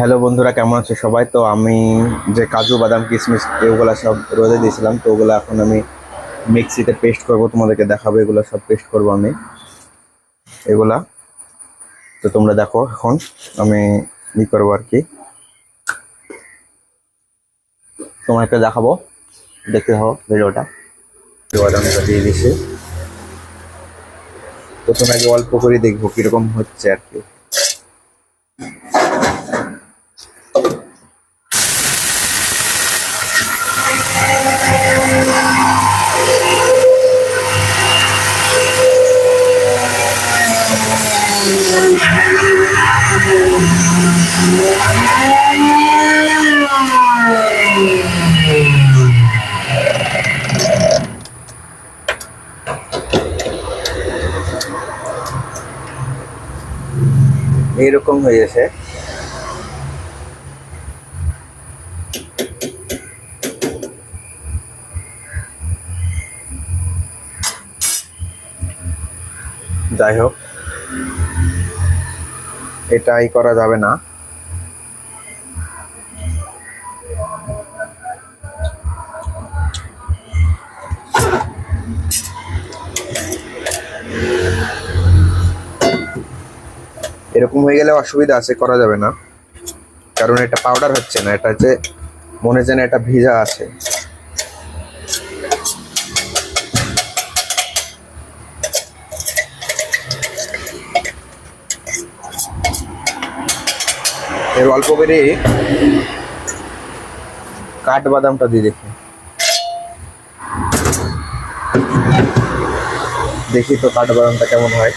Hello বন্ধুরা, কেমন আছে সবাই? তো আমি যে কাজু বাদাম কিশমিশ এগুলো সব রোদে দিয়েছিলাম, তো ওগুলো এখন আমি মিক্সিতে পেস্ট করব, তোমাদেরকে দেখাবো। এগুলো সব পেস্ট করব আমি এগুলা। তো তোমরা দেখো এখন আমি ই করবো আর কি, তোমাকে দেখাবো, দেখতে হবে ভিডিওটা। বাদামটা দিয়ে দিছি, প্রথমে আগে অল্প করে দেখবো কিরকম হচ্ছে আর কি। এইরকম হয়ে গেছে। যাই হোক, এটাই করা যাবে না। এরকম হয়ে গেলে অসুবিধা আছে, করা যাবে না, কারণ এটা পাউডার হচ্ছে না, এটা হচ্ছে মনে যেন এটা ভিজা আছে। এর অল্প করে কাঠবাদামটা দিয়ে দেখি, দেখি তো কাঠবাদামটা কেমন হয়।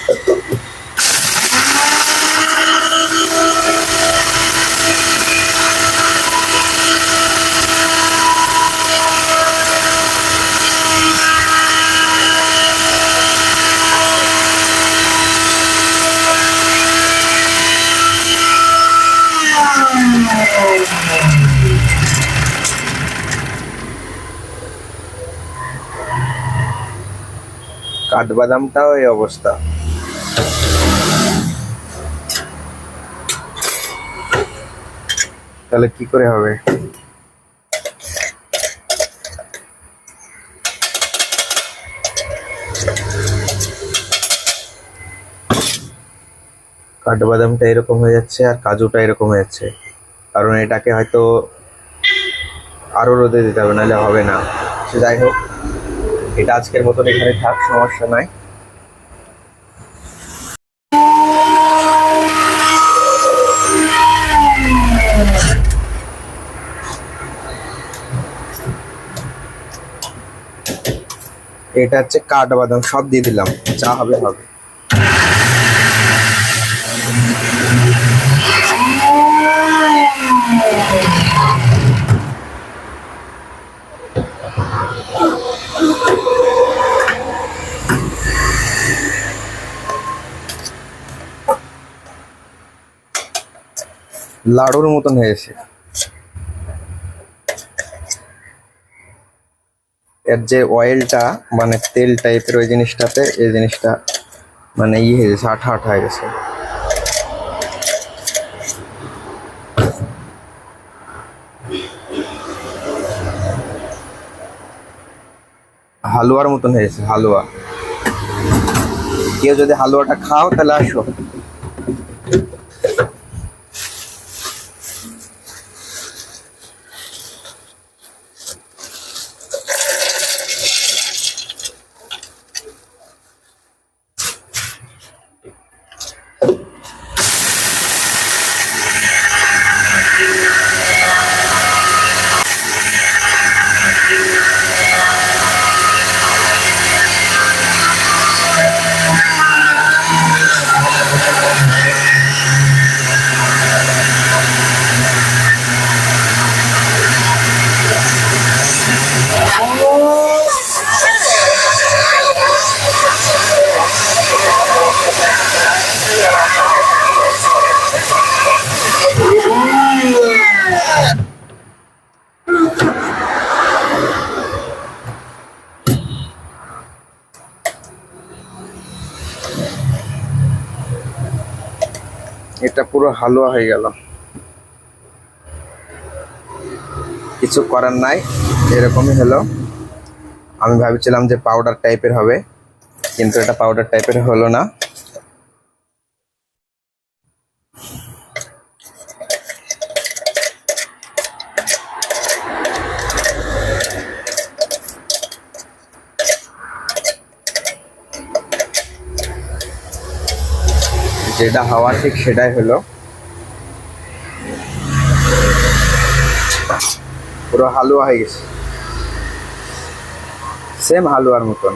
কাঠবাদামটাও এই অবস্থা। তাহলে কি করে হবে? কাঠবাদামটা এরকম হয়ে যাচ্ছে আর কাজুটা এরকম হয়ে যাচ্ছে, কারণ এটাকে হয়তো আরো রোদে দিতে হবে, নাহলে হবে না। সে যাই হোক, এটা আজকের মতন এখানে থাক, সমস্যা নাই। এটা হচ্ছে কাঠবাদাম, সব দিয়ে দিলাম, যা হবে হবে। লাড়ুর মতন হয়েছে। এর যে অয়েলটা মানে তেল টাইপের, ওই জিনিসটাতে এই জিনিসটা মানে হয়ে গেছে, আঠা আঠা হয়ে গেছে। হালুয়ার মতন হয়েছে, হালুয়া। কেউ যদি হালুয়াটা খাও তাহলে আসো। এটা পুরো হালুয়া হয়ে গেল। কিছু করার নাই, এরকমই হলো। আমি ভাবছিলাম যে পাউডার টাইপের হবে, কিন্তু এটা পাউডার টাইপের হলো না। যেটা হওয়া ঠিক সেটাই হলো, পুরো হালুয়া হয়ে গেছে, সেম হালুয়ার মতন।